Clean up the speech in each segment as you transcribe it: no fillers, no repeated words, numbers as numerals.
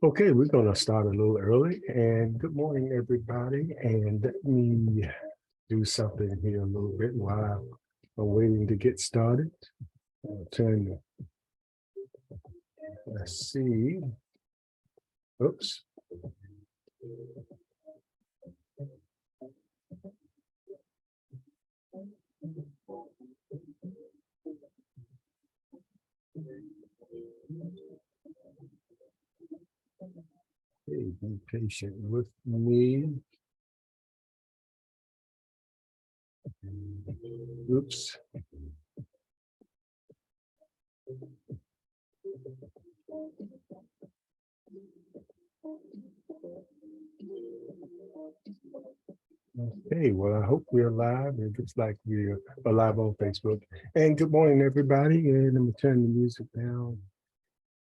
Okay, we're going to start a little early. And good morning, everybody. And let me do something here a little bit while I'm waiting to get started. I'll turn the, let's see. Oops. Hey, be patient with me. Oops. Okay, well, I hope we're live. It looks like we're live on Facebook. And good morning, everybody. And I'm gonna turn the music down.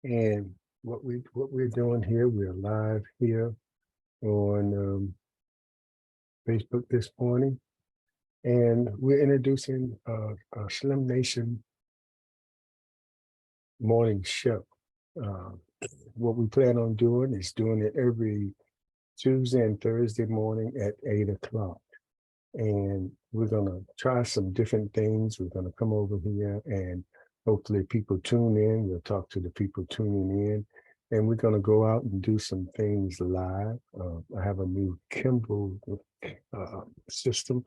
And what we're doing here, we're live here on Facebook this morning, and we're introducing a Slim Nation morning show. Uh, what we plan on doing is doing it every Tuesday and Thursday morning at 8 o'clock. And we're going to try some different things. We're going to come over here and hopefully people tune in. We'll talk to the people tuning in. And we're going to go out and do some things live. I have a new Kimball system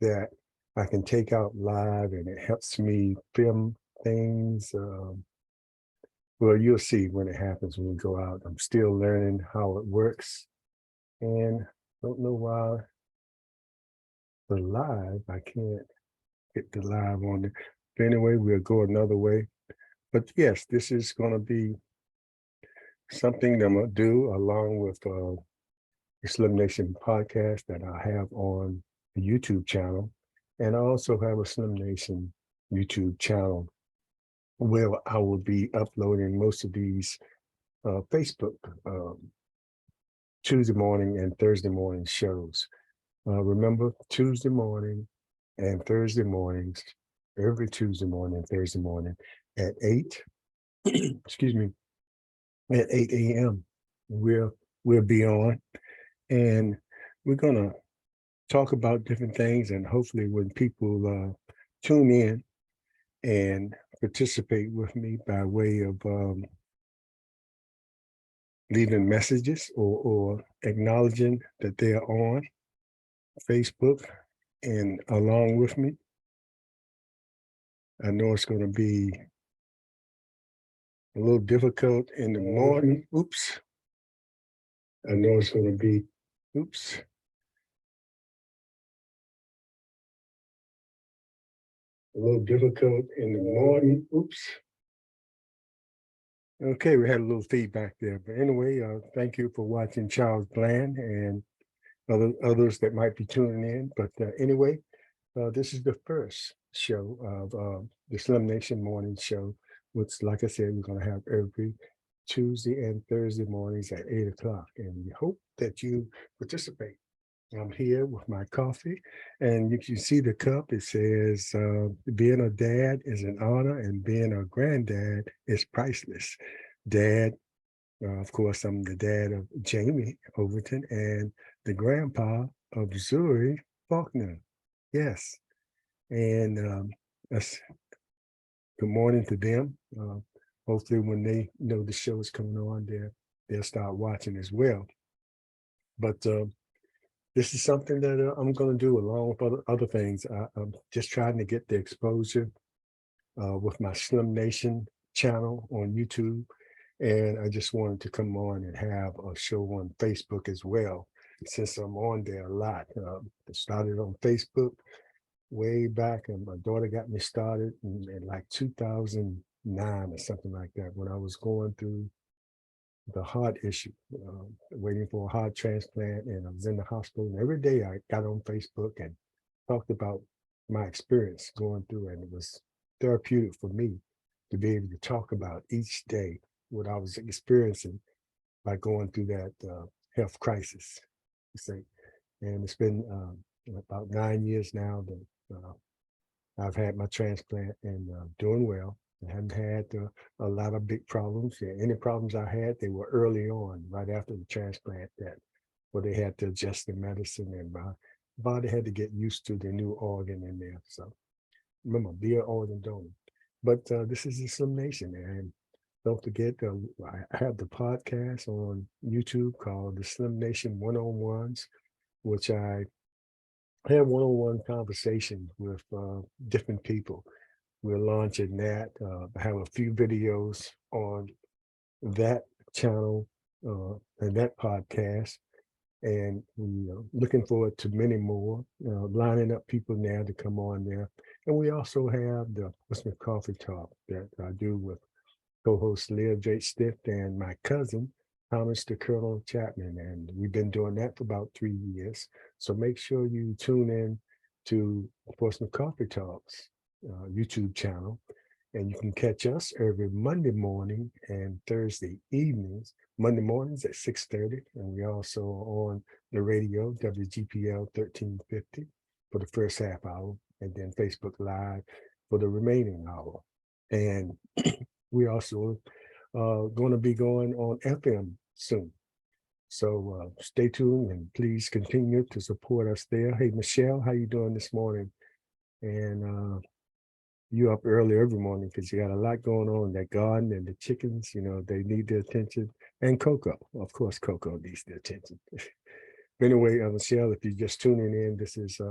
that I can take out live, and it helps me film things. Well, you'll see when it happens when we go out. I'm still learning how it works, and don't know why the live, I can't get the live on there. But anyway, we'll go another way. But yes, this is going to be something that I'm going to do along with the Slim Nation podcast that I have on the YouTube channel. And I also have a Slim Nation YouTube channel where I will be uploading most of these Facebook Tuesday morning and Thursday morning shows. Remember, Tuesday morning and Thursday mornings, every Tuesday morning and Thursday morning at 8, excuse me, at 8 a.m. We'll be on, and we're gonna talk about different things, and hopefully when people tune in and participate with me by way of leaving messages or acknowledging that they are on Facebook and along with me. I know it's going to be a little difficult in the morning. Oops. I know it's going to be, oops. A little difficult in the morning. Oops. Okay, we had a little feedback there. But anyway, thank you for watching Charles Bland and others that might be tuning in. But anyway, this is the first show of the Slim Nation Morning Show, which, like I said, we're going to have every Tuesday and Thursday mornings at 8 o'clock. And we hope that you participate. I'm here with my coffee, and you can see the cup. It says, being a dad is an honor, and being a granddad is priceless. Dad, of course, I'm the dad of Jamie Overton and the grandpa of Zuri Faulkner. Yes. And that's good morning to them. Hopefully when they know the show is coming on, they'll start watching as well. But this is something that I'm going to do along with other things. I'm just trying to get the exposure with my Slim Nation channel on YouTube. And I just wanted to come on and have a show on Facebook as well, since I'm on there a lot. I started on Facebook way back, and my daughter got me started in like 2009 or something like that, when I was going through the heart issue, waiting for a heart transplant, and I was in the hospital. And every day I got on Facebook and talked about my experience going through, and it was therapeutic for me to be able to talk about each day what I was experiencing by going through that health crisis. You see, and it's been about 9 years now that I've had my transplant and doing well. I haven't had a lot of big problems. Yeah, any problems I had, they were early on, right after the transplant, that where they had to adjust the medicine, and my body had to get used to the new organ in there. So remember, be an organ donor. But this is the Slim Nation, and don't forget, I have the podcast on YouTube called the Slim Nation One-on-Ones, which I have one-on-one conversations with different people. We're launching that. I have a few videos on that channel and that podcast, and we are looking forward to many more, lining up people now to come on there. And we also have the Christmas Coffee Talk that I do with co-host Leah J. Stift and my cousin, Thomas the Colonel Chapman. And we've been doing that for about 3 years. So make sure you tune in to Portsmouth Coffee Talks YouTube channel. And you can catch us every Monday morning and Thursday evenings. Monday mornings at 6:30. And we also are on the radio, WGPL 1350 for the first half hour, and then Facebook Live for the remaining hour. And we also going to be going on FM soon. So stay tuned and please continue to support us there. Hey, Michelle, how you doing this morning? And you up early every morning because you got a lot going on. That garden and the chickens, they need the attention. And Coco, of course, Coco needs the attention. But anyway, Michelle, if you're just tuning in, this is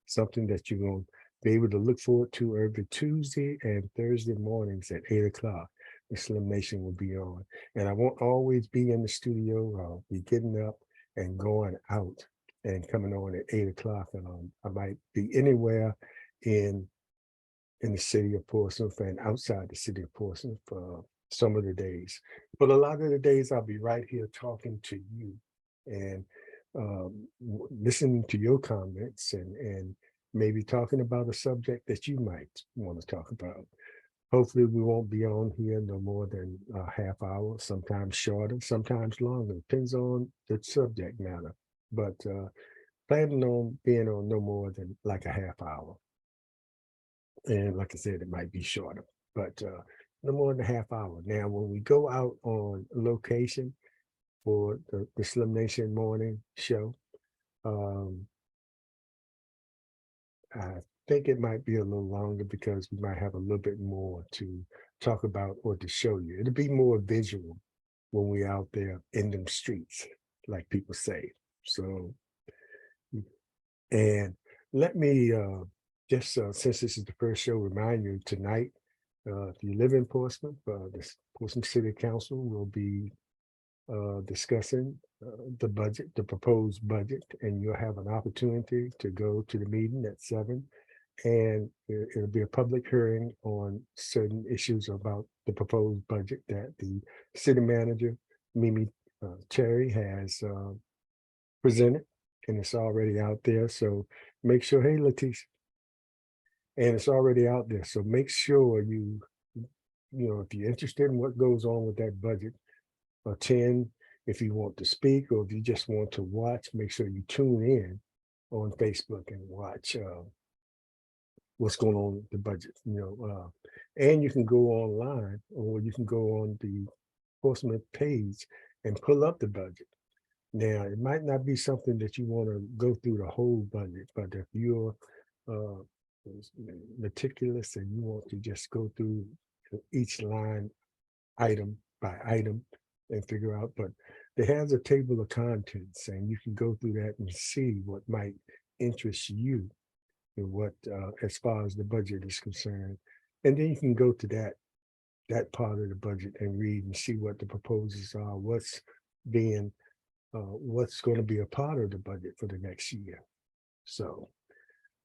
something that you're going to be able to look forward to every Tuesday and Thursday mornings at 8 o'clock. The Slim Nation will be on. And I won't always be in the studio. I'll be getting up and going out and coming on at 8 o'clock. And I might be anywhere in the city of Portsmouth and outside the city of Portsmouth for some of the days. But a lot of the days I'll be right here talking to you and listening to your comments and maybe talking about a subject that you might want to talk about. Hopefully we won't be on here no more than a half hour, sometimes shorter, sometimes longer, depends on the subject matter. But planning on being on no more than like a half hour. And like I said, it might be shorter, but no more than a half hour. Now, when we go out on location for the Slim Nation morning show, I think it might be a little longer because we might have a little bit more to talk about or to show you. It'll be more visual when we're out there in them streets, like people say. So, and let me just, since this is the first show, remind you tonight, if you live in Portsmouth, the Portsmouth City Council will be discussing the budget, the proposed budget, and you'll have an opportunity to go to the meeting at 7. And it'll be a public hearing on certain issues about the proposed budget that the city manager, Mimi Cherry, has presented, and it's already out there. So make sure, hey, Leticia, and it's already out there. So make sure if you're interested in what goes on with that budget, attend. If you want to speak or if you just want to watch, make sure you tune in on Facebook and watch what's going on with the budget. And you can go online or you can go on the Portsmouth page and pull up the budget. Now, it might not be something that you want to go through the whole budget, but if you're meticulous and you want to just go through each line item by item and figure out, but there has a table of contents and you can go through that and see what might interest you and what as far as the budget is concerned. And then you can go to that part of the budget and read and see what the proposals are, what's going to be a part of the budget for the next year. So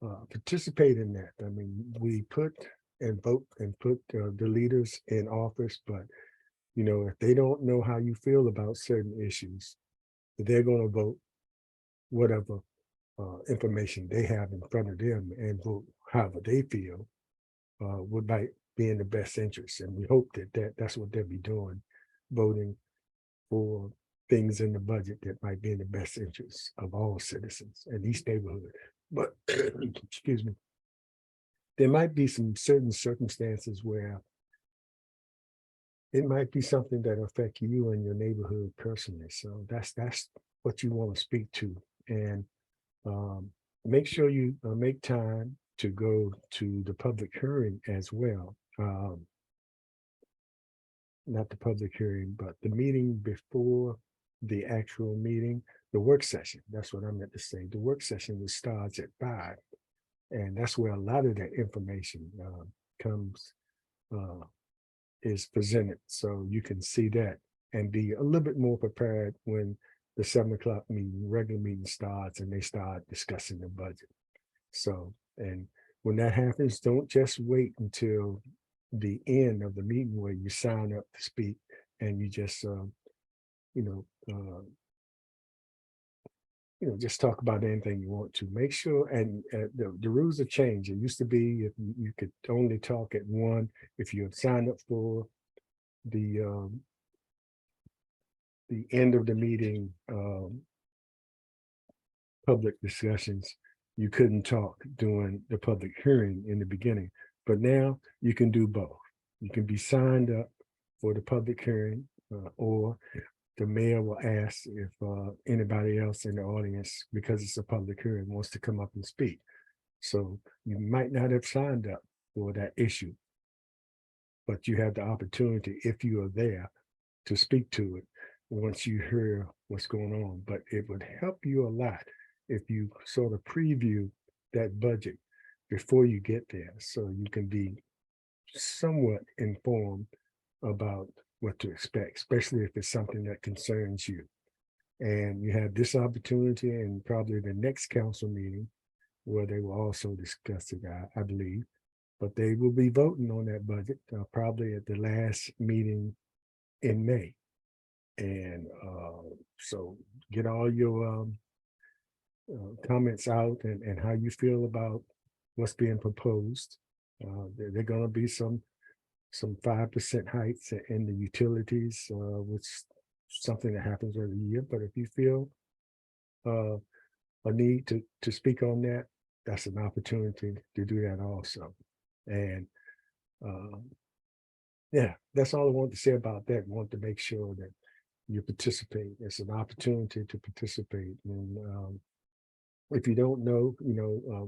participate in that. I mean, we put and vote and put the leaders in office, but if they don't know how you feel about certain issues, they're going to vote whatever information they have in front of them and vote however they feel would might be in the best interest. And we hope that's what they'll be doing, voting for things in the budget that might be in the best interest of all citizens in each neighborhood. But excuse me, there might be some certain circumstances where it might be something that affect you and your neighborhood personally. So that's what you want to speak to, and um, make sure you make time to go to the public hearing as well. Not the public hearing, but the meeting before the actual meeting, the work session. That's what I meant to say. The work session which starts at 5, and that's where a lot of that information comes uh, is presented, so you can see that and be a little bit more prepared when the 7 o'clock meeting, regular meeting starts, and they start discussing the budget. So, and when that happens, don't just wait until the end of the meeting where you sign up to speak and you just, you know, just talk about anything you want to. Make sure, and the rules have changed. It used to be if you could only talk at one, if you had signed up for the um, the end of the meeting, public discussions, you couldn't talk during the public hearing in the beginning. But now you can do both. You can be signed up for the public hearing, or the mayor will ask if anybody else in the audience, because it's a public hearing, wants to come up and speak. So you might not have signed up for that issue, but you have the opportunity, if you are there, to speak to it once you hear what's going on. But it would help you a lot if you sort of preview that budget before you get there, so you can be somewhat informed about what to expect, especially if it's something that concerns you. And you have this opportunity and probably the next council meeting where they will also discuss it, I believe. But they will be voting on that budget probably at the last meeting in May. And so get all your comments out, and how you feel about what's being proposed. There are going to be some 5% hikes in the utilities, which is something that happens every year. But if you feel uh, a need to speak on that, that's an opportunity to do that also. And um, yeah, that's all I want to say about that. I want to make sure that you participate. It's an opportunity to participate. And if you don't know,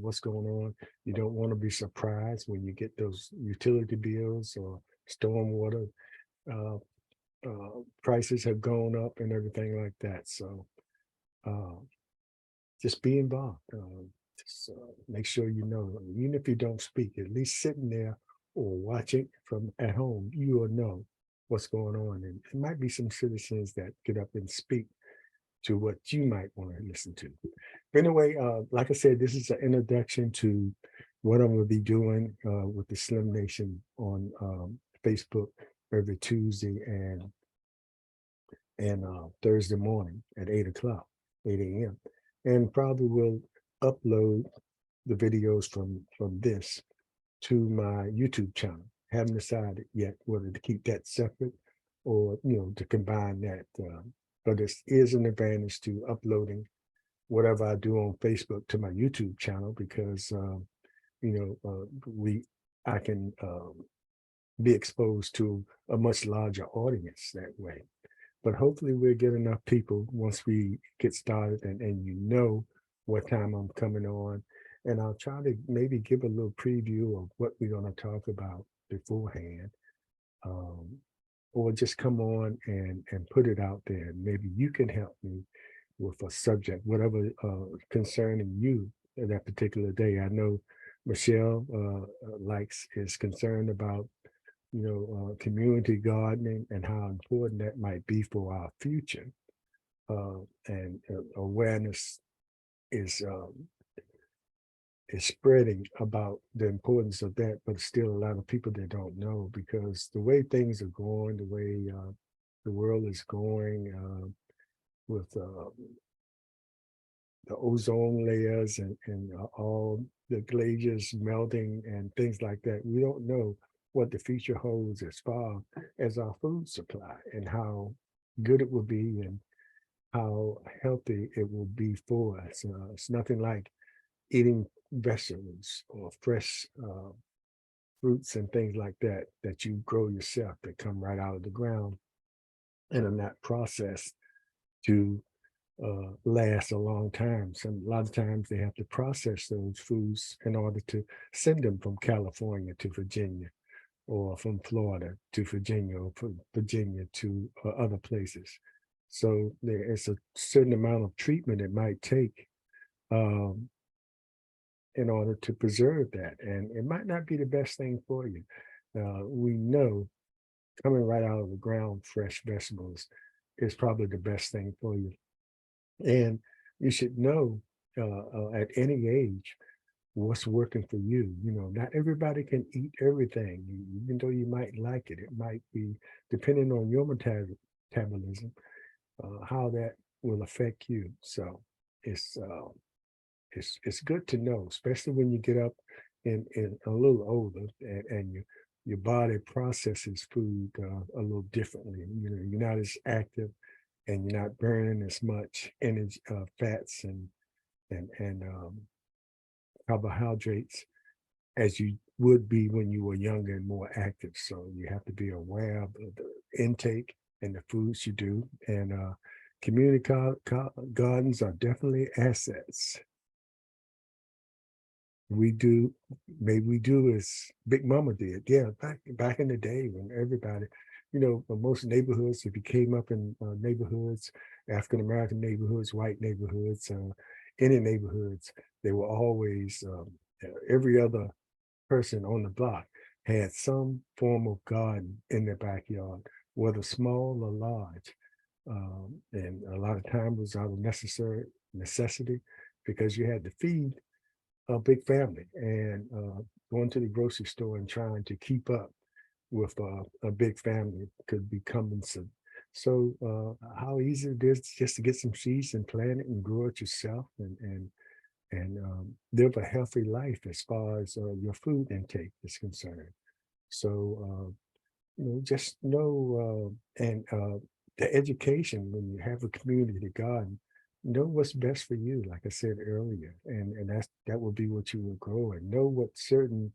what's going on, you don't want to be surprised when you get those utility bills or stormwater uh, prices have gone up and everything like that. So uh, just be involved. Just make sure you know, even if you don't speak, at least sitting there or watching from at home, you will know what's going on. And it might be some citizens that get up and speak to what you might want to listen to. But anyway, like I said, this is an introduction to what I'm going to be doing with the Slim Nation on Facebook every Tuesday and Thursday morning at 8 o'clock, 8 a.m. And probably will upload the videos from this to my YouTube channel. Haven't decided yet whether to keep that separate or to combine that. But it is an advantage to uploading whatever I do on Facebook to my YouTube channel, because we I can be exposed to a much larger audience that way. But hopefully we'll get enough people once we get started, and what time I'm coming on. And I'll try to maybe give a little preview of what we're going to talk about beforehand. Um, or just come on and put it out there. Maybe you can help me with a subject, whatever concerning you that particular day. I know Michelle is concerned about community gardening and how important that might be for our future. And awareness is is spreading about the importance of that, but still a lot of people that don't know, because the way things are going, the way the world is going with the ozone layers and all the glaciers melting and things like that, we don't know what the future holds as far as our food supply and how good it will be and how healthy it will be for us. It's nothing like eating vegetables or fresh fruits and things like that that you grow yourself that come right out of the ground and are not processed to last a long time. A lot of times they have to process those foods in order to send them from California to Virginia, or from Florida to Virginia, or from Virginia to other places. So there is a certain amount of treatment it might take um, in order to preserve that. And it might not be the best thing for you. We know coming right out of the ground, fresh vegetables is probably the best thing for you. And you should know at any age what's working for you. You know, not everybody can eat everything, even though you might like it. It might be depending on your metabolism, how that will affect you. So it's it's good to know, especially when you get up and a little older, and your body processes food a little differently. You know, you're not as active, and you're not burning as much energy, fats and carbohydrates as you would be when you were younger and more active. So you have to be aware of the intake and the foods you do. And community gardens are definitely assets. We do, maybe we do as Big Mama did. Yeah, back in the day when everybody, you know, most neighborhoods, if you came up in neighborhoods, African American neighborhoods, white neighborhoods, any neighborhoods, they were always every other person on the block had some form of garden in their backyard, whether small or large. And a lot of times was out of necessity because you had to feed a big family, and going to the grocery store and trying to keep up with a big family could be cumbersome. So how easy it is just to get some seeds and plant it and grow it yourself, and live a healthy life as far as your food intake is concerned. So you know, just know and the education when you have a community garden, know what's best for you, like I said earlier, and that will be what you will grow, and know what certain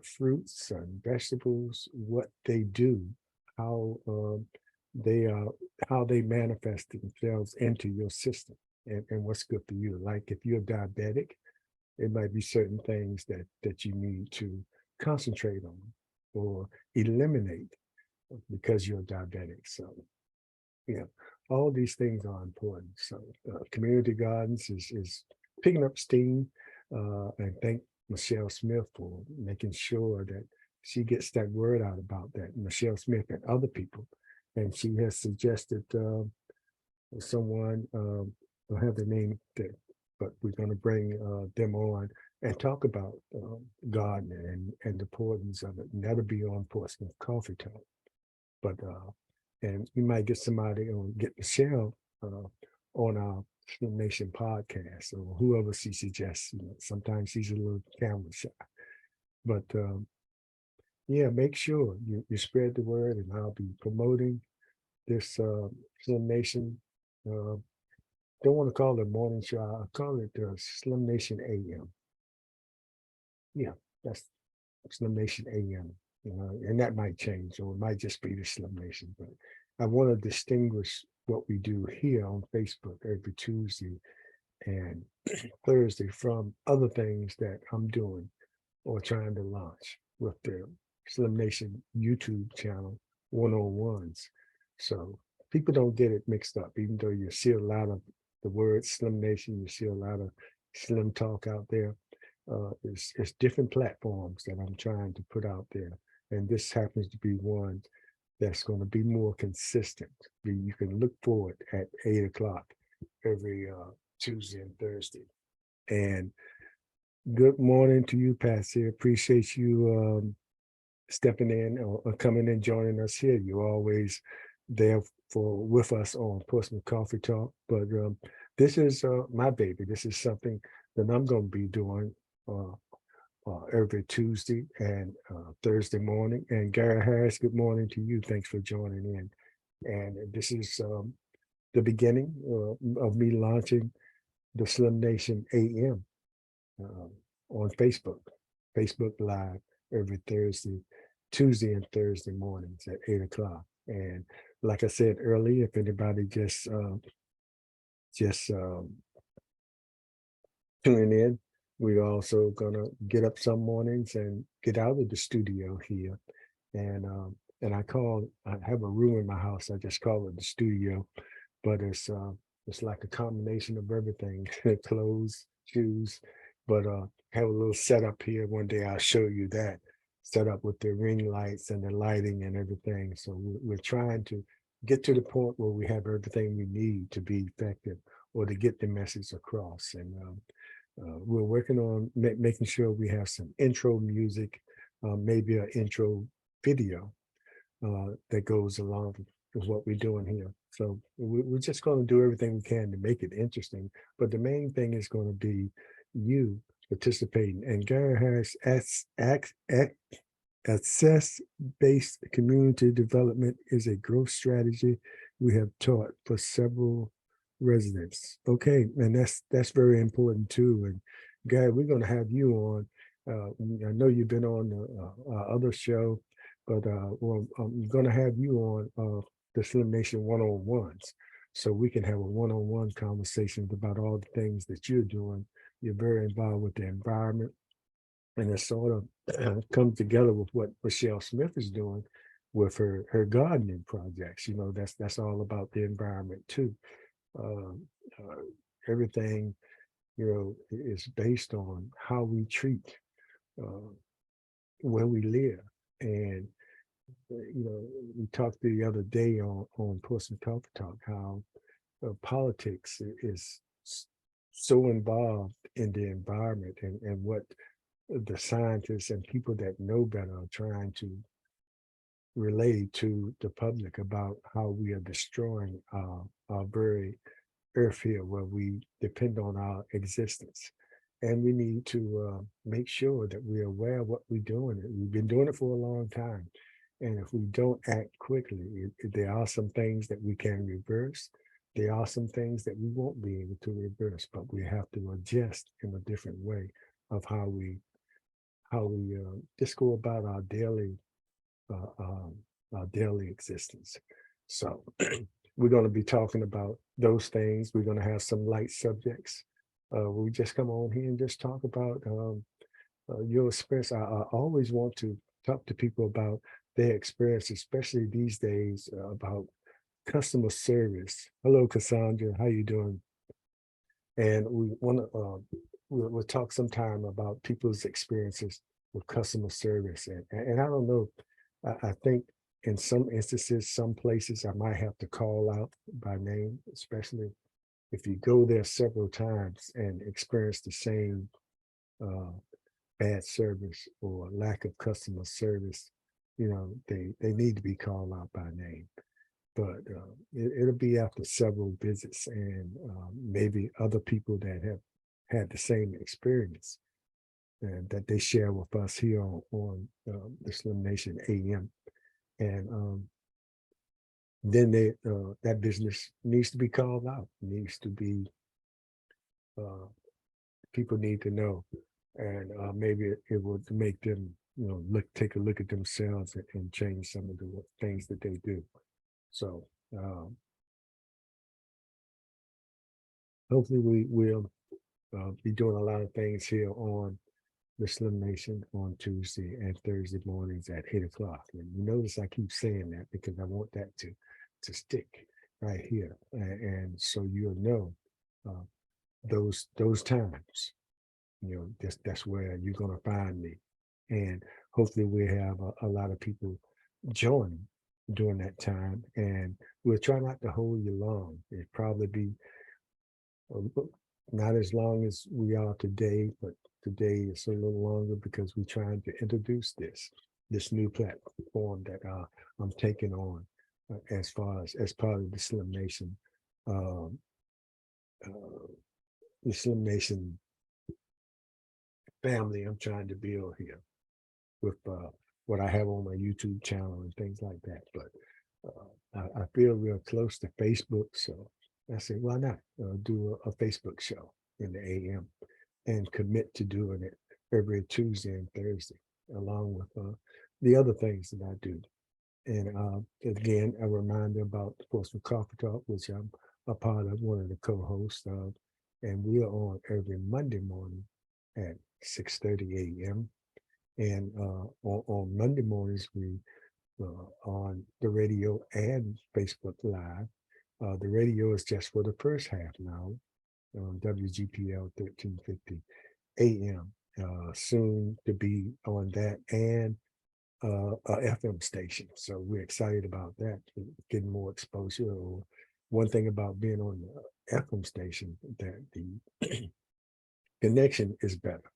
fruits and vegetables, what they do, how they how they manifest themselves into your system, and what's good for you. Like if you're diabetic, it might be certain things that you need to concentrate on or eliminate because you're diabetic. So yeah, all these things are important. So community gardens is picking up steam, and thank Michelle Smith for making sure that she gets that word out about that. Michelle Smith and other people, and she has suggested someone. I'll have the name that, but we're going to bring them on and talk about gardening and the importance of it. And that'll be on Portsmouth Coffee Talk. But and we might get somebody on, get Michelle on our SlimNation podcast, or whoever she suggests. You know, sometimes she's a little camera shy, but yeah, make sure you spread the word, and I'll be promoting this SlimNation. Uh, don't want to call it morning show. I'll call it SlimNation AM. Yeah, that's SlimNation AM. You know, and that might change, or it might just be the SlimNation. But I want to distinguish what we do here on Facebook every Tuesday and Thursday from other things that I'm doing or trying to launch with the SlimNation YouTube channel 101s. So people don't get it mixed up, even though you see a lot of the word SlimNation, you see a lot of Slim Talk out there. It's different platforms that I'm trying to put out there. And this happens to be one that's going to be more consistent. You can look for it at 8 o'clock every Tuesday and Thursday. And good morning to you, Patsy. Appreciate you stepping in or coming and joining us here. You're always there for with us on Portsmouth Coffee Talk. But this is my baby. This is something that I'm going to be doing every Tuesday and Thursday morning. And Gary Harris, good morning to you. Thanks for joining in. And this is the beginning of me launching the SlimNation AM on Facebook Live every Tuesday and Thursday mornings at 8 o'clock. And like I said earlier, if anybody just tuning in, we're also gonna get up some mornings and get out of the studio here. And I have a room in my house. I just call it the studio, but it's like a combination of everything, clothes, shoes, but have a little setup here. One day I'll show you that setup with the ring lights and the lighting and everything. So we're trying to get to the point where we have everything we need to be effective or to get the message across. And we're working on making sure we have some intro music, maybe an intro video that goes along with what we're doing here. So we're just going to do everything we can to make it interesting. But the main thing is going to be you participating. And Gary Harris Access-based community development is a growth strategy we have taught for several residents. Okay, and that's very important too. And Gary, we're going to have you on. I know you've been on the other show, but well, I'm going to have you on the Slim Nation one-on-ones, so we can have a one-on-one conversation about all the things that you're doing. You're very involved with the environment, and it sort of comes together with what Michelle Smith is doing with her gardening projects. You know, that's all about the environment too. Uh, uh, Everything, you know, is based on how we treat uh, where we live. And you know, we talked the other day on Person Talk how politics is so involved in the environment, and what the scientists and people that know better are trying to relay to the public about how we are destroying our very earth here where we depend on our existence. And we need to make sure that we're aware of what we're doing. We've been doing it for a long time. And if we don't act quickly, there are some things that we can reverse. There are some things that we won't be able to reverse, but we have to adjust in a different way of how we just go about uh, um, our daily existence. So we're going to be talking about those things. We're going to have some light subjects. We just come on here and just talk about your experience. I always want to talk to people about their experience, especially these days, about customer service. Hello, Cassandra. How you doing? And we want to we'll talk sometime about people's experiences with customer service. And I don't know. I think in some instances, some places I might have to call out by name, especially if you go there several times and experience the same uh, bad service or lack of customer service. You know, they need to be called out by name. But it'll be after several visits, and maybe other people that have had the same experience and that they share with us here on the Slim Nation AM. And then that business needs to be called out, needs to be, people need to know. And maybe it would make them, you know, take a look at themselves and change some of the things that they do. So hopefully we will be doing a lot of things here on the Slim Nation on Tuesday and Thursday mornings at 8 o'clock. And you notice I keep saying that because I want that to stick right here, and so you'll know uh, those times. You know, that's where you're gonna find me, and hopefully we have a lot of people join during that time, and we'll try not to hold you long. It'd probably be not as long as we are today, but today is a little longer because we're trying to introduce this new platform that I'm taking on as far as part of the Slim Nation, um, uh, the Slim Nation family I'm trying to build here with what I have on my YouTube channel and things like that. But I feel real close to Facebook, so I said, why not do a Facebook show in the AM and commit to doing it every Tuesday and Thursday. along with the other things that I do. And again, a reminder about, of course, the Coffee Talk, which I'm a part of, one of the co-hosts of, and we are on every Monday morning at 6:30 a.m. And on Monday mornings, we on the radio and Facebook Live. The radio is just for the first half now on WGPL 1350 AM. Soon to be on that and a FM station. So we're excited about that, getting more exposure. Or one thing about being on the FM station, that the connection is better.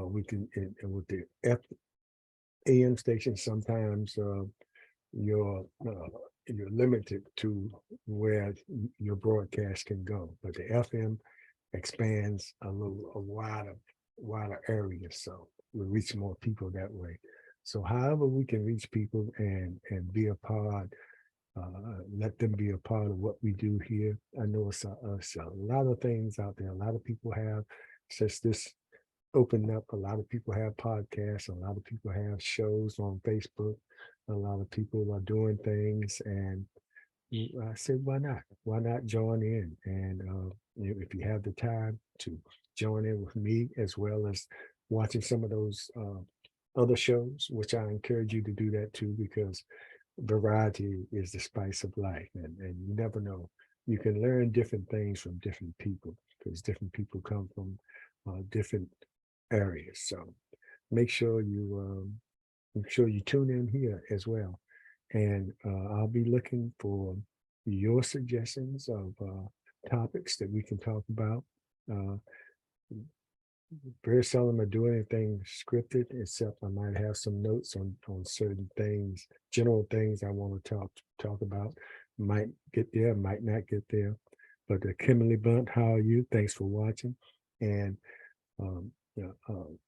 We can, and with the AM station, sometimes you're you're limited to where your broadcast can go, but the FM expands a wider area, so we reach more people that way. So however we can reach people and be a part, let them be a part of what we do here. I know it's a lot of things out there. A lot of people have, since this opened up, a lot of people have podcasts, a lot of people have shows on Facebook, a lot of people are doing things, and I said, why not? Why not join in? And if you have the time to join in with me, as well as watching some of those other shows, which I encourage you to do that too, because variety is the spice of life. And you never know. You can learn different things from different people, because different people come from different areas. So make sure you tune in here as well. And I'll be looking for your suggestions of topics that we can talk about. Uh, Very seldom I do anything scripted, except I might have some notes on certain things, general things I want to talk about. Might get there, might not get there. But Kimberly Bunt, how are you? Thanks for watching. And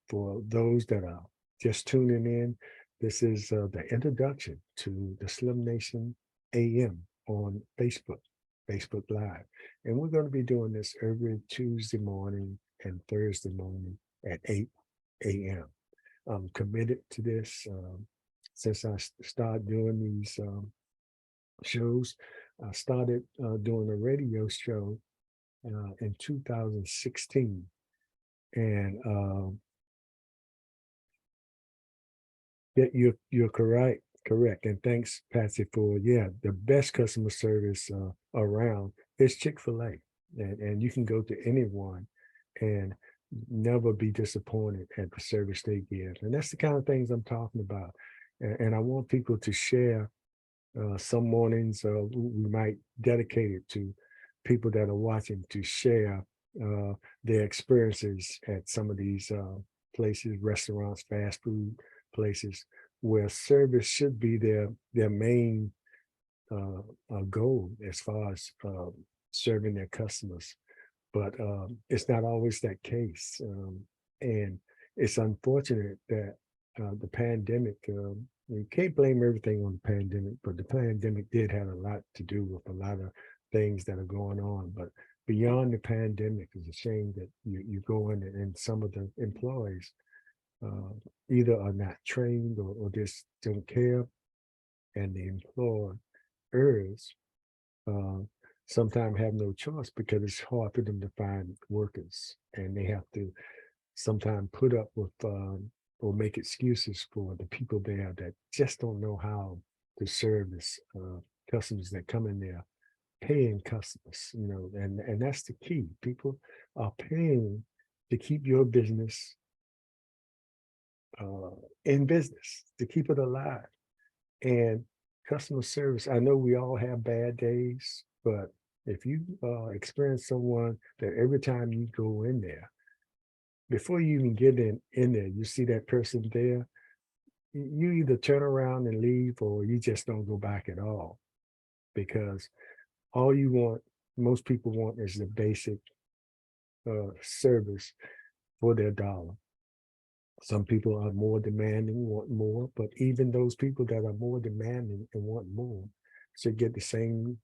for those that are just tuning in, this is the introduction to the Slim Nation AM on Facebook Live. And we're going to be doing this every Tuesday morning and Thursday morning at 8 a.m. I'm committed to this since I started doing these shows. I started doing a radio show in 2016. And yeah, you're correct. And thanks, Patsy, for the best customer service around is Chick-fil-A. And you can go to anyone and never be disappointed at the service they give. And that's the kind of things I'm talking about. And I want people to share. Some mornings we might dedicate it to people that are watching to share their experiences at some of these places, restaurants, fast food places, where service should be their main goal as far as serving their customers. But it's not always that case. And it's unfortunate that the pandemic, you can't blame everything on the pandemic, but the pandemic did have a lot to do with a lot of things that are going on. But beyond the pandemic, it's a shame that you go in and some of the employees either are not trained or just don't care, and the employers sometimes have no choice because it's hard for them to find workers, and they have to sometimes put up with or make excuses for the people there that just don't know how to service customers that come in there, paying customers, and that's the key. People are paying to keep your business in business, to keep it alive. And customer service, I know we all have bad days, but if you experience someone that every time you go in there, before you even get in there, you see that person there, you either turn around and leave, or you just don't go back at all, because all you want, most people want, is the basic service for their dollar. Some people are more demanding, want more, but even those people that are more demanding and want more should get the same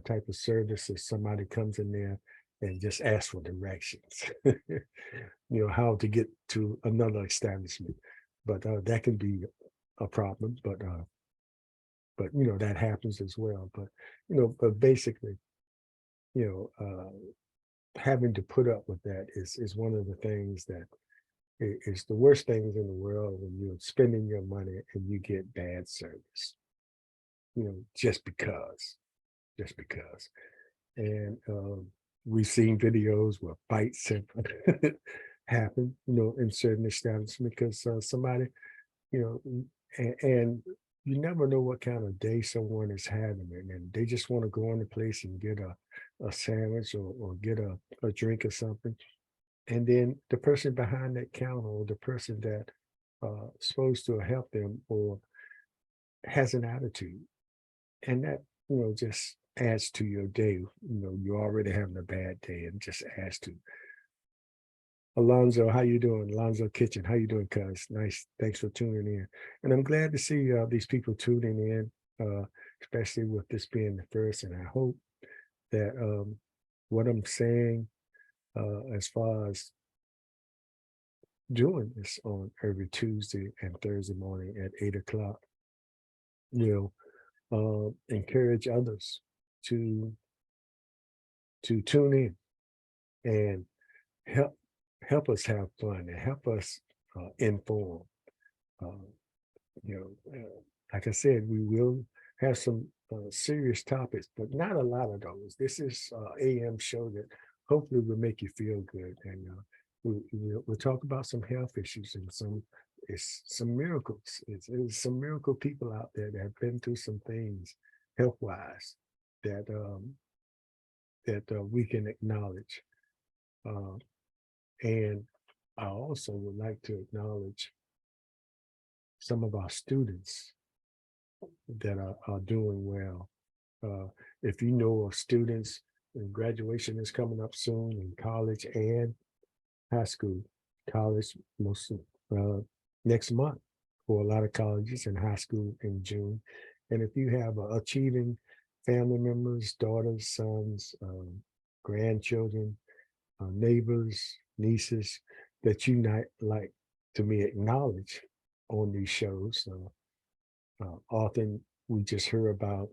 type of service as somebody comes in there and just asks for directions, how to get to another establishment. but that can be a problem. But that happens as well. But but basically, having to put up with that is one of the things that is the worst things in the world when you're spending your money and you get bad service. Just because. And we've seen videos where fights have happened, in certain establishments because somebody, you know, and you never know what kind of day someone is having, and they just want to go in the place and get a sandwich or get a drink or something. And then the person behind that counter or the person that supposed to help them or has an attitude. And that, just adds to your day. You're already having a bad day and just adds to. Alonzo, how you doing? Alonzo Kitchen, how you doing, cuz? Nice. Thanks for tuning in. And I'm glad to see these people tuning in, especially with this being the first. And I hope that what I'm saying as far as doing this on every Tuesday and Thursday morning at 8 o'clock, encourage others to tune in and help us have fun and help us inform. Uh, like I said, we will have some serious topics, but not a lot of those. This is AM show that hopefully will make you feel good, and we'll talk about some health issues and some miracles. It's some miracle people out there that have been through some things health wise that we can acknowledge. And I also would like to acknowledge some of our students that are doing well. If you know of students, and graduation is coming up soon in college and high school. College most next month for a lot of colleges, and high school in June. And if you have achieving family members, daughters, sons, grandchildren, neighbors, nieces that you might like to be acknowledged on these shows. Often we just hear about,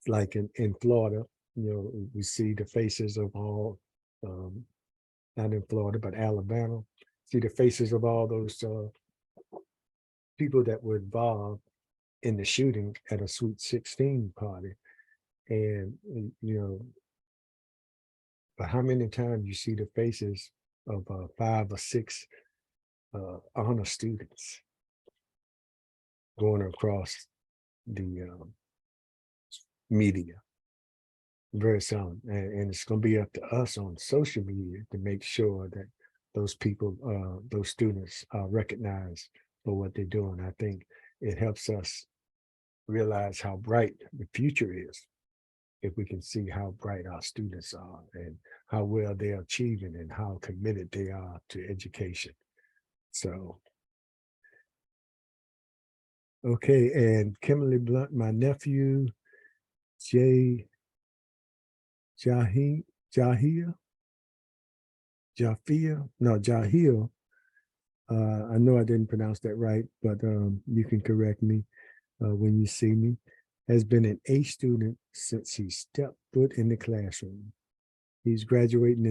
like in Florida, we see the faces of all, not in Florida, but Alabama, see the faces of all those people that were involved in the shooting at a Sweet 16 party. And, but how many times you see the faces of 5 or 6 honor students going across the media? Very soon. And it's going to be up to us on social media to make sure that those people, those students are recognized for what they're doing. I think it helps us realize how bright the future is if we can see how bright our students are and how well they're achieving and how committed they are to education. So, okay, and Kimberly Blunt, my nephew, Jahir, Jahir. I know I didn't pronounce that right, but you can correct me when you see me. Has been an A student since he stepped foot in the classroom. He's graduating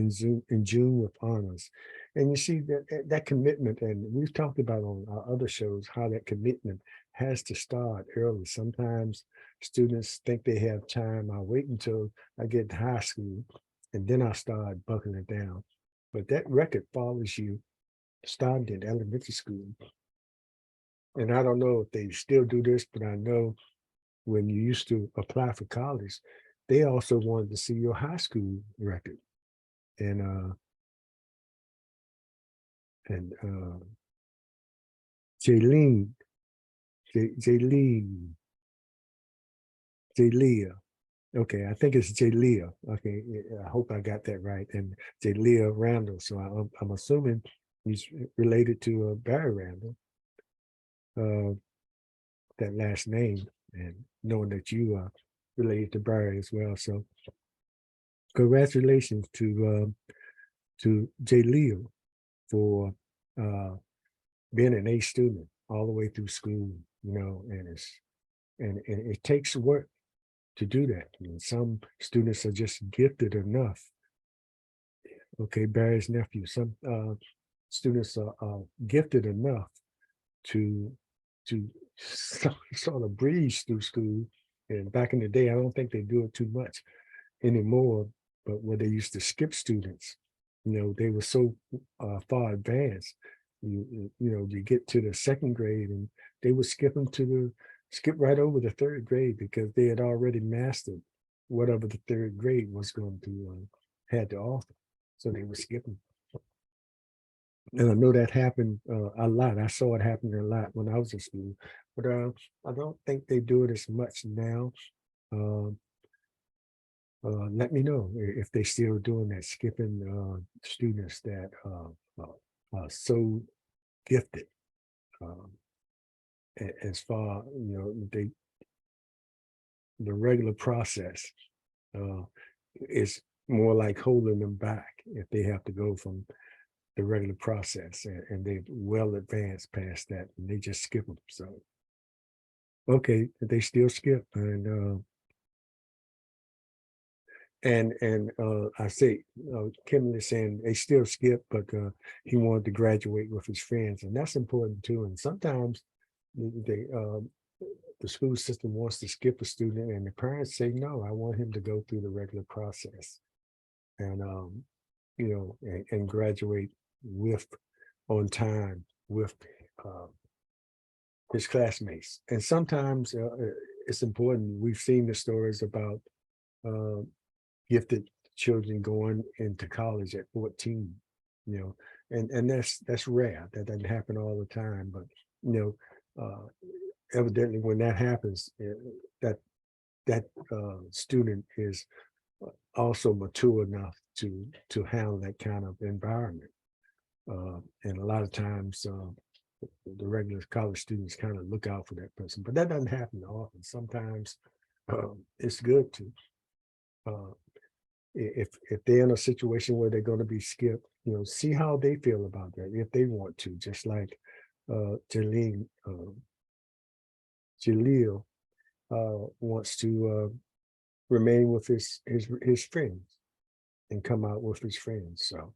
in June with honors. And you see that commitment, and we've talked about on our other shows how that commitment has to start early. Sometimes students think they have time. I'll wait until I get to high school and then I'll start buckling it down. But that record follows you starting in elementary school. And I don't know if they still do this, but I know when you used to apply for college, they also wanted to see your high school record. And Jaylene, Jayleah. Okay, I think it's Jayleah. Okay, I hope I got that right. And Jayleah Randall. So I'm assuming he's related to Barry Randall, that last name, and knowing that you are related to Barry as well. So congratulations to Jayleah for being an A student all the way through school, and it takes work to do that. And some students are just gifted enough. Okay, Barry's nephew. Some students are gifted enough to to sort of breeze through school. And back in the day, I don't think they do it too much anymore. But where they used to skip students, they were so far advanced. You get to the second grade, and they would skip right over the third grade because they had already mastered whatever the third grade was going to had to offer. So they were skipping. And I know that happened a lot. I saw it happening a lot when I was in school, but I don't think they do it as much now. Um, let me know if they still doing that, skipping students that are so gifted. Um, as far the regular process uh, is more like holding them back if they have to go from the regular process, and they've well advanced past that, and they just skip them. So okay, they still skip, and I say Kim is saying they still skip, but he wanted to graduate with his friends, and that's important too. And sometimes they the school system wants to skip a student, and the parents say no, I want him to go through the regular process, and and graduate with on time with uh, his classmates. And sometimes it's important. We've seen the stories about uh, gifted children going into college at 14, and that's rare. That doesn't happen all the time. But evidently, when that happens, that student is also mature enough to handle that kind of environment. And a lot of times, the regular college students kind of look out for that person, but that doesn't happen often. Sometimes it's good to, uh, if they're in a situation where they're going to be skipped, see how they feel about that, if they want to, just like Jaleel wants to remain with his friends and come out with his friends. So,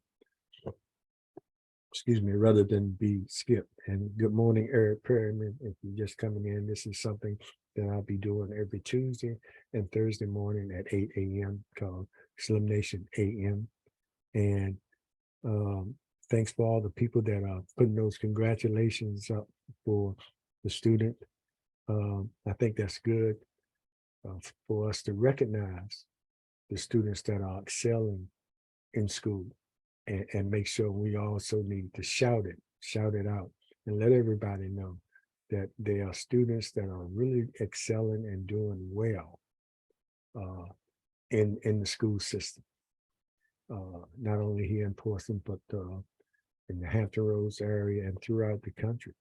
excuse me, rather than be skipped. And good morning, Eric Perryman. If you're just coming in, this is something that I'll be doing every Tuesday and Thursday morning at 8 a.m. called SlimNation AM. And thanks for all the people that are putting those congratulations up for the student. I think that's good for us to recognize the students that are excelling in school, and make sure we also need to shout it out, and let everybody know that there are students that are really excelling and doing well in the school system, not only here in Portsmouth, but in the Hampton Roads area and throughout the country.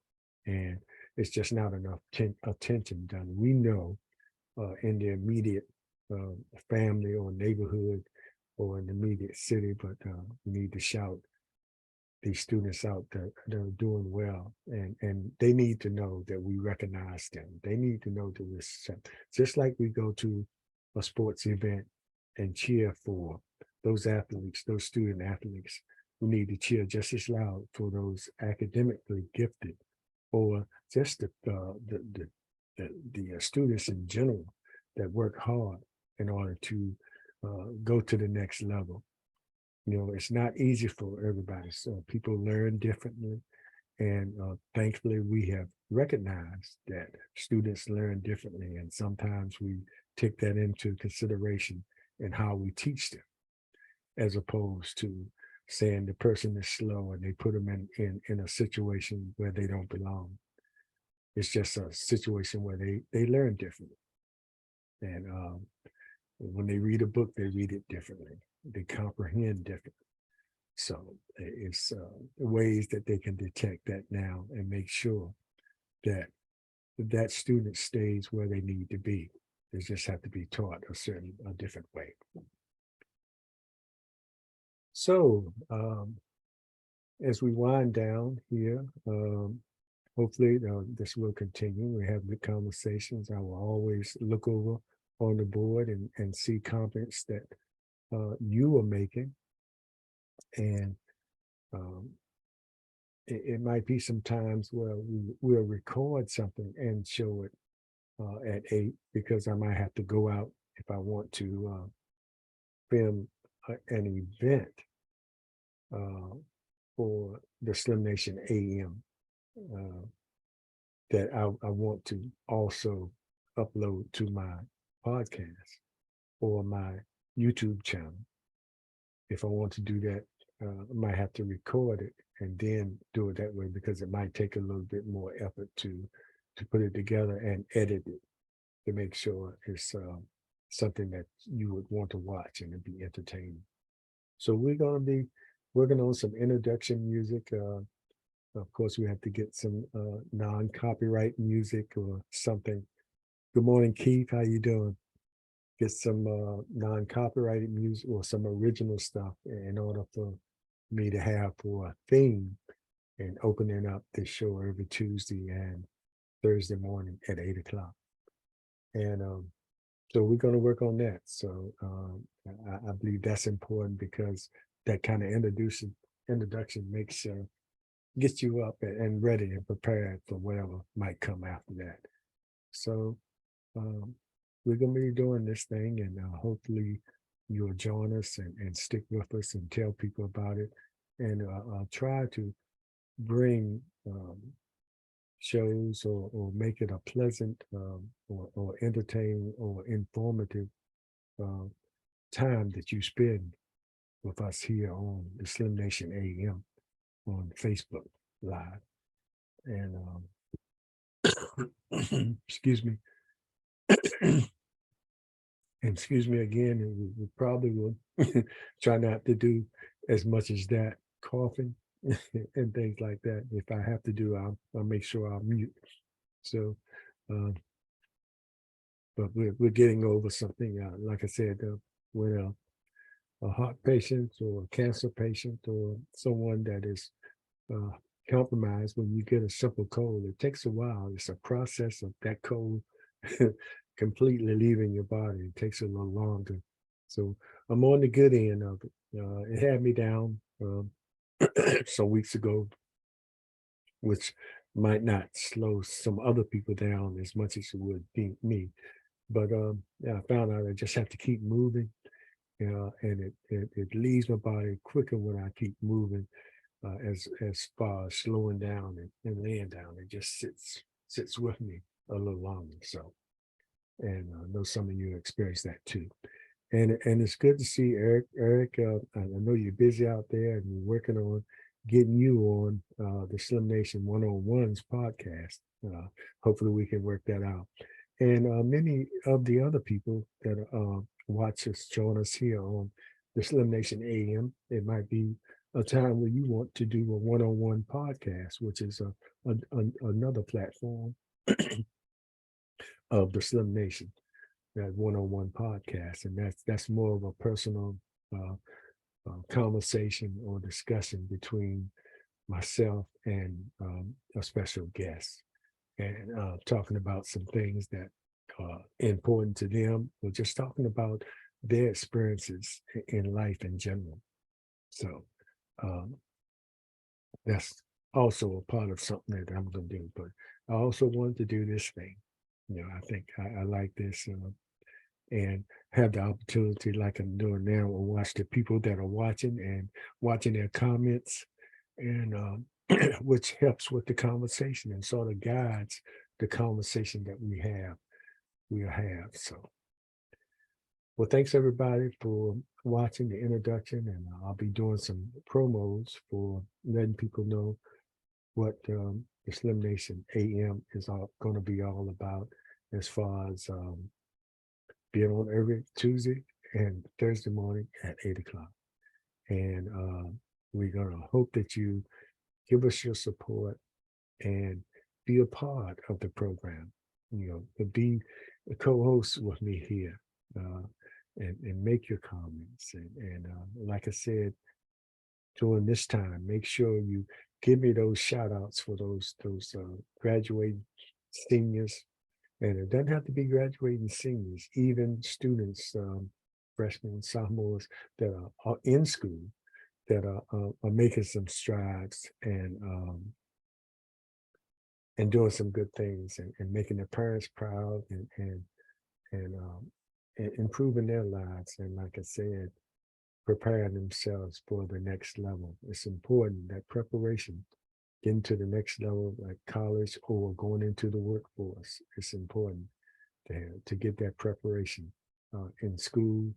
And it's just not enough attention done. We know in the immediate family or neighborhood or in the immediate city, but we need to shout these students out that are doing well, and they need to know that we recognize them. They need to know that we're just like we go to a sports event and cheer for those athletes, those student athletes. We need to cheer just as loud for those academically gifted, or just the students in general that work hard in order to go to the next level. It's not easy for everybody. So people learn differently. And thankfully, we have recognized that students learn differently. And sometimes we take that into consideration in how we teach them, as opposed to saying the person is slow and they put them in a situation where they don't belong. It's just a situation where they learn differently. And when they read a book, they read it differently. They comprehend differently. So it's ways that they can detect that now and make sure that that student stays where they need to be. They just have to be taught a different way. So as we wind down here, hopefully this will continue. We have good conversations. I will always look over on the board and see comments that you are making. And um, it might be some times where we'll record something and show it at 8 because I might have to go out if I want to film an event uh, for the Slim Nation AM that I want to also upload to my podcast or my YouTube channel. If I want to do that, I might have to record it and then do it that way because it might take a little bit more effort to put it together and edit it to make sure it's something that you would want to watch and it'd be entertaining. So we're going to be working on some introduction music. Of course, we have to get some non-copyright music or something. Good morning, Keith. How you doing? Get some non-copyrighted music or some original stuff in order for me to have for a theme and opening up this show every Tuesday and Thursday morning at 8 o'clock. And so we're going to work on that. So I believe that's important because that kind of introduction makes gets you up and ready and prepared for whatever might come after that. So we're going to be doing this thing, and hopefully you'll join us and stick with us and tell people about it. And I'll try to bring shows or make it a pleasant or entertaining or informative time that you spend with us here on the Slim Nation AM on Facebook Live. And excuse me. And excuse me again, and we probably will try not to do as much as that, coughing and things like that. If I have to do, I'll make sure I'll mute. So, but we're getting over something. Like I said, when a heart patient or a cancer patient or someone that is compromised, when you get a simple cold, it takes a while. It's a process of that cold completely leaving your body. It takes a little longer. So I'm on the good end of it. It had me down some weeks ago, which might not slow some other people down as much as it would be me. But yeah, I found out I just have to keep moving, and it leaves my body quicker when I keep moving. As far as slowing down and laying down, it just sits with me a little longer. So, and I know some of you experience that too. And it's good to see Eric. Eric, I know you're busy out there and you're working on getting you on the Slim Nation 101's podcast. Hopefully we can work that out. And many of the other people that watch us, join us here on the Slim Nation AM. It might be a time where you want to do a one-on-one podcast, which is another platform of the Slim Nation, that one-on-one podcast, and that's more of a personal conversation or discussion between myself and a special guest, and talking about some things that are important to them, or just talking about their experiences in life in general. So that's also a part of something that I'm going to do. But I also wanted to do this thing. I think I like this and have the opportunity, like I'm doing now, to watch the people that are watching and watching their comments, and which helps with the conversation and sort of guides the conversation that we'll have. So, well, thanks everybody for watching the introduction, and I'll be doing some promos for letting people know what the Slim Nation AM is going to be all about, as far as being on every Tuesday and Thursday morning at 8 o'clock. And we're going to hope that you give us your support and be a part of the program, to be a co-host with me here, and make your comments. And like I said, during this time, make sure you give me those shout outs for those graduating seniors. And it doesn't have to be graduating seniors, even students, freshmen, sophomores that are in school that are making some strides and doing some good things and making their parents proud and improving their lives. And like I said, preparing themselves for the next level. It's important that preparation, getting to the next level, like college or going into the workforce. It's important to get that preparation in school,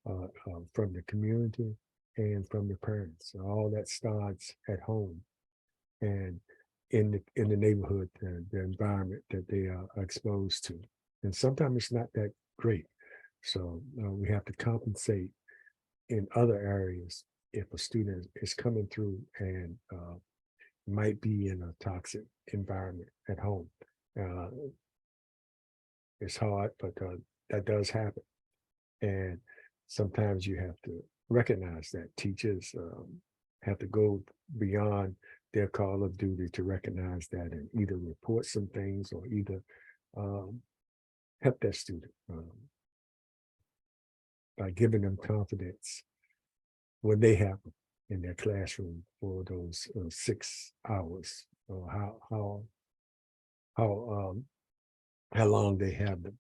from the community, and from the parents. So all that starts at home and in the neighborhood, the environment that they are exposed to. And sometimes it's not that great. So we have to compensate in other areas if a student is coming through and might be in a toxic environment at home. Uh, it's hard, but that does happen. And sometimes you have to recognize that teachers have to go beyond their call of duty to recognize that and either report some things or either um, help that student by giving them confidence when they have them in their classroom for those 6 hours or how how long they have them.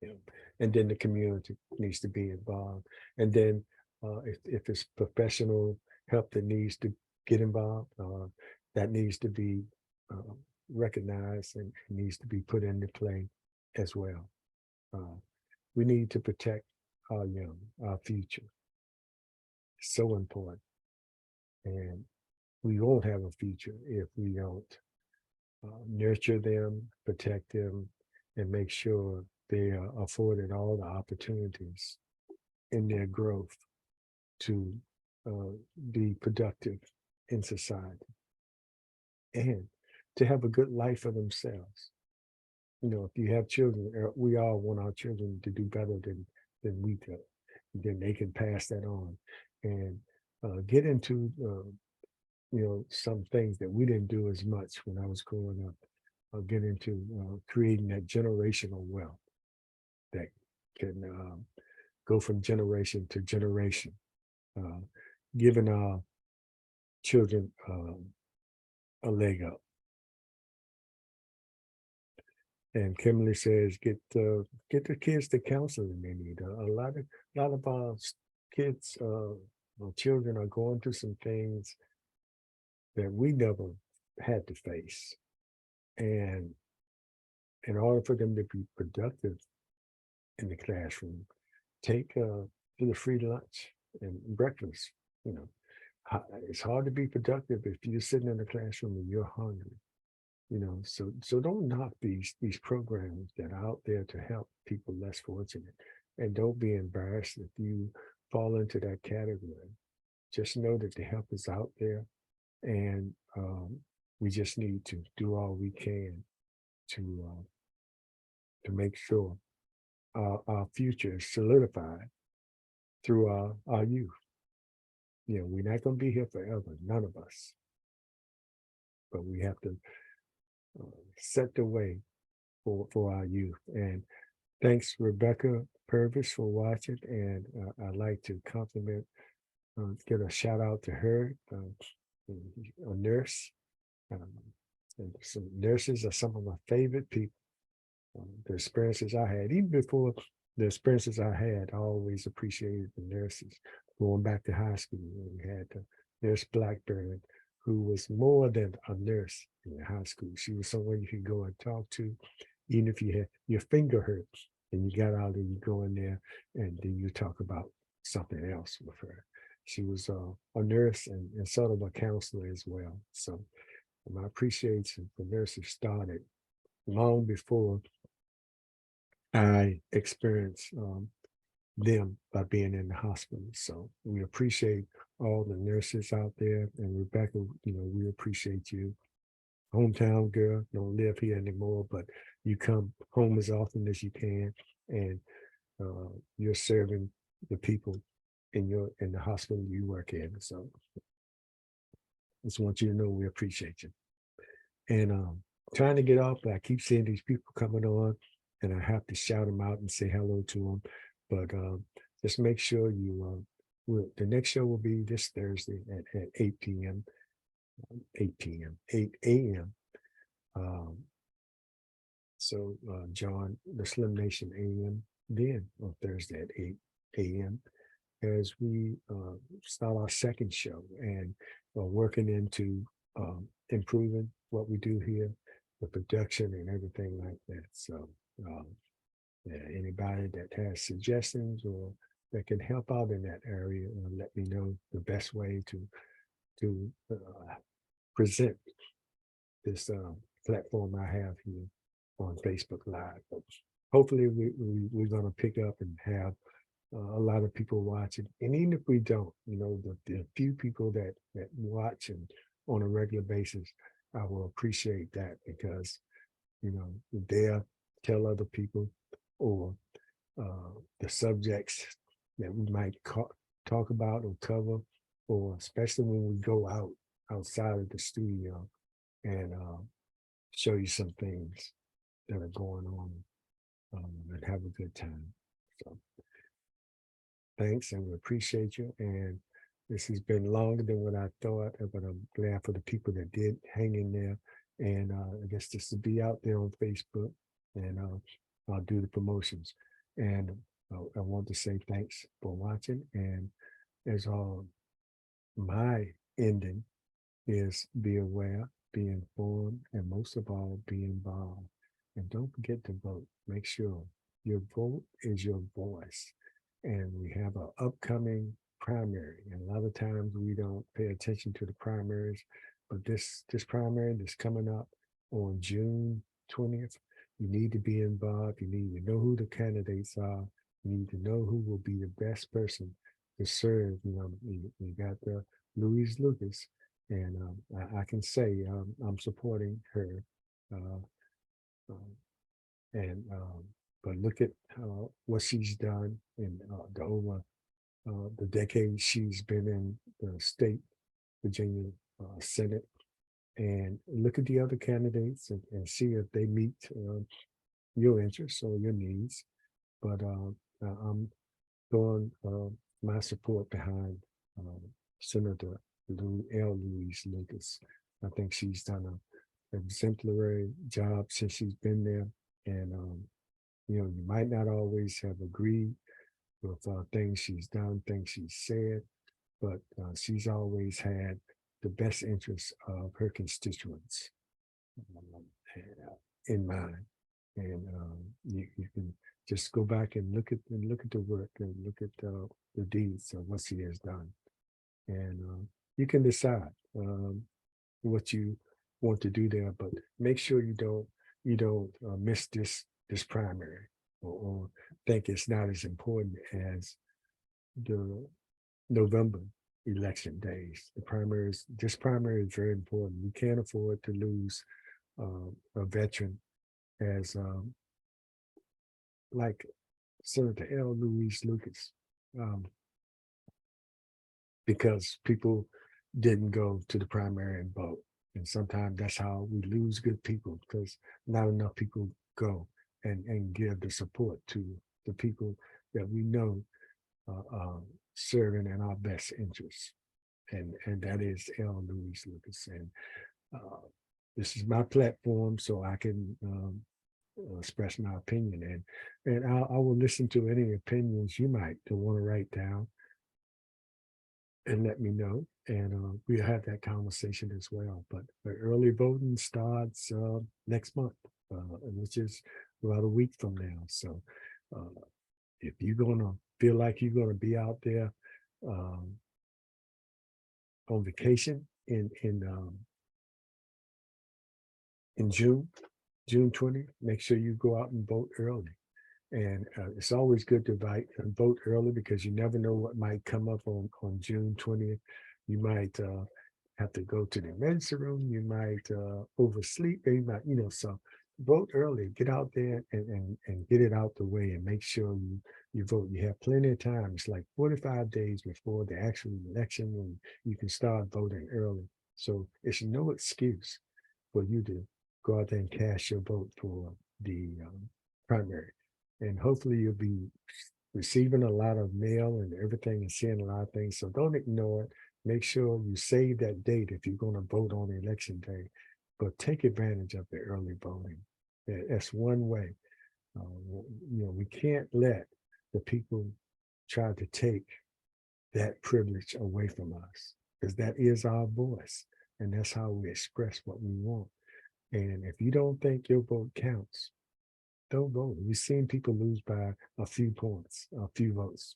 You know. And then the community needs to be involved. And then if it's professional help that needs to get involved, that needs to be uh, recognized and needs to be put into play as well. We need to protect our young, our future. It's so important. And we won't have a future if we don't nurture them, protect them, and make sure they are afforded all the opportunities in their growth to be productive in society and to have a good life for themselves. You know, if you have children, we all want our children to do better than we do. Then they can pass that on and get into some things that we didn't do as much when I was growing up. Get into creating that generational wealth that can go from generation to generation, giving our children a leg up. And Kimberly says, get the kids the counseling they need. A lot of our kids, our children are going through some things that we never had to face. And in order for them to be productive in the classroom, take the free lunch and breakfast. You know, it's hard to be productive if you're sitting in the classroom and you're hungry. You know, so don't knock these programs that are out there to help people less fortunate, and don't be embarrassed if you fall into that category. Just know that the help is out there, and we just need to do all we can to make sure our future is solidified through our youth. You know, we're not going to be here forever, none of us, but we have to set the way for our youth. And thanks, Rebecca Purvis, for watching. And I'd like to compliment, give a shout out to her, a nurse. And some nurses are some of my favorite people. The experiences I had, even before the experiences I had, I always appreciated the nurses. Going back to high school, we had Nurse Blackburn, who was more than a nurse in high school. She was someone you could go and talk to, even if you had your finger hurts and you got out and you go in there and then you talk about something else with her. She was a nurse and sort of a counselor as well. So my appreciation for nurses started long before I experienced them by being in the hospital. So we appreciate all the nurses out there. And Rebecca, you know, we appreciate you. Hometown girl, don't live here anymore, but you come home as often as you can, and you're serving the people in the hospital you work in. So just want you to know we appreciate you. And trying to get off, but I keep seeing these people coming on, and I have to shout them out and say hello to them. But just make sure you. The next show will be this Thursday at 8 p.m. 8 p.m. 8 a.m. Um, so John, the SlimNation AM, then on Thursday at 8 a.m. as we start our second show and working into improving what we do here, the production and everything like that. So um, yeah, anybody that has suggestions or that can help out in that area, let me know the best way to present this platform I have here on Facebook Live. But hopefully we're going to pick up and have a lot of people watching. And even if we don't, the few people that watch and on a regular basis, I will appreciate that because, they'll tell other people or the subjects that we might talk about or cover, or especially when we go outside of the studio and show you some things that are going on and have a good time. So thanks, and we appreciate you. And this has been longer than what I thought, but I'm glad for the people that did hang in there. And I guess just to be out there on Facebook, and I'll do the promotions. And I want to say thanks for watching. And as all my ending is, be aware, be informed, and most of all, be involved. And don't forget to vote. Make sure your vote is your voice. And we have an upcoming primary. And a lot of times we don't pay attention to the primaries, but this primary that's coming up on June 20th, you need to be involved. You need to know who the candidates are. You need to know who will be the best person to serve. You got Louise Lucas, and I can say I'm supporting her. Uh, and but look at what she's done in the decade she's been in the state Virginia Senate, and look at the other candidates and see if they meet your interests or your needs. But I'm throwing my support behind Senator Louise Lucas. I think she's done an exemplary job since she's been there. And, you might not always have agreed with things she's done, things she's said, but she's always had the best interests of her constituents in mind. And you can just go back and look at the work and look at the deeds of what she has done, and you can decide what you want to do there. But make sure you don't miss this primary, or think it's not as important as the November election days. This primary is very important. We can't afford to lose a veteran as like Senator Louise Lucas, because people didn't go to the primary and vote. And sometimes that's how we lose good people, because not enough people go and give the support to the people that we know serving in our best interests. And that is Louise Lucas. And this is my platform, so I can express my opinion, and I will listen to any opinions you might want to write down and let me know, and we'll have that conversation as well. But the early voting starts next month, which is about a week from now. So if you're gonna feel like you're gonna be out there on vacation in June 20th, make sure you go out and vote early. And it's always good to vote early, because you never know what might come up on June 20th. You might have to go to the emergency room. You might oversleep. You might, so vote early. Get out there and get it out the way, and make sure you vote. You have plenty of time. It's like 45 days before the actual election when you can start voting early. So it's no excuse for you to go out there and cast your vote for the primary. And hopefully you'll be receiving a lot of mail and everything and seeing a lot of things. So don't ignore it. Make sure you save that date if you're going to vote on election day, but take advantage of the early voting. That's one way. We can't let the people try to take that privilege away from us, because that is our voice and that's how we express what we want. And if you don't think your vote counts, don't vote. We've seen people lose by a few points, a few votes.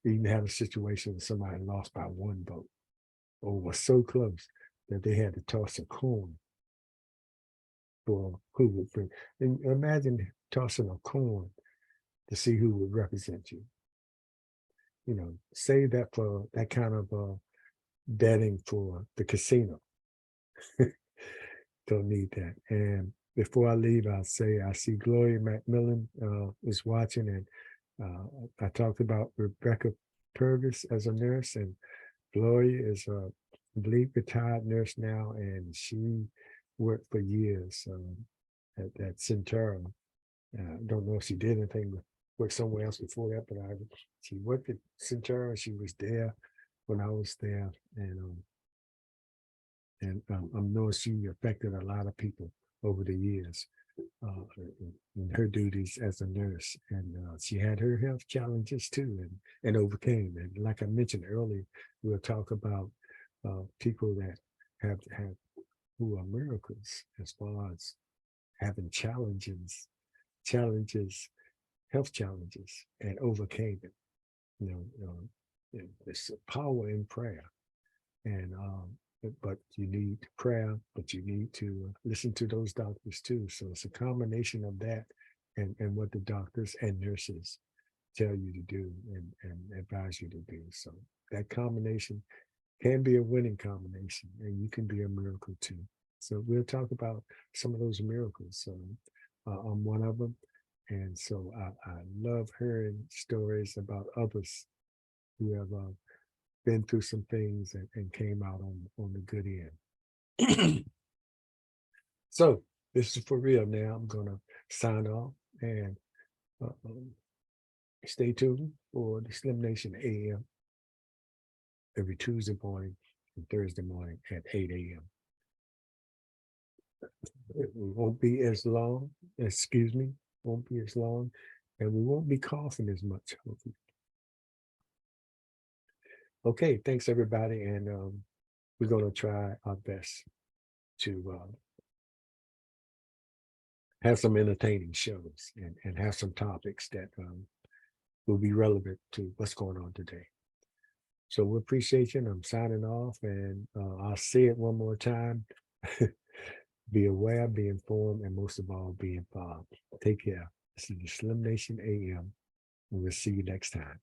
We even had a situation where somebody lost by one vote or was so close that they had to toss a coin for who would bring. And imagine tossing a coin to see who would represent you. Save that for that kind of betting for the casino. Don't need that. And before I leave, I'll say I see Gloria McMillan is watching, and I talked about Rebecca Purvis as a nurse, and Gloria is a, I believe, retired nurse now, and she worked for years at Centura. I don't know if she did anything, worked somewhere else before that, but she worked at Centura. She was there when I was there, and I know she affected a lot of people over the years in her duties as a nurse. And she had her health challenges too, and overcame. And like I mentioned earlier, we'll talk about people that have who are miracles as far as having health challenges, and overcame it. There's power in prayer. And but you need prayer, but you need to listen to those doctors too. So it's a combination of that and what the doctors and nurses tell you to do and advise you to do. So that combination can be a winning combination, and you can be a miracle too. So we'll talk about some of those miracles. So I'm one of them. And so I love hearing stories about others who have been through some things and came out on the good end. So this is for real now. I'm going to sign off, and stay tuned for the Slim Nation AM every Tuesday morning and Thursday morning at 8 a.m. It won't be as long, won't be as long, and we won't be coughing as much, hopefully. Okay, thanks everybody, and we're going to try our best to have some entertaining shows and have some topics that will be relevant to what's going on today. So we appreciate you, and I'm signing off, and I'll say it one more time. Be aware, be informed, and most of all, be involved. Take care. This is the Slim Nation AM, and we'll see you next time.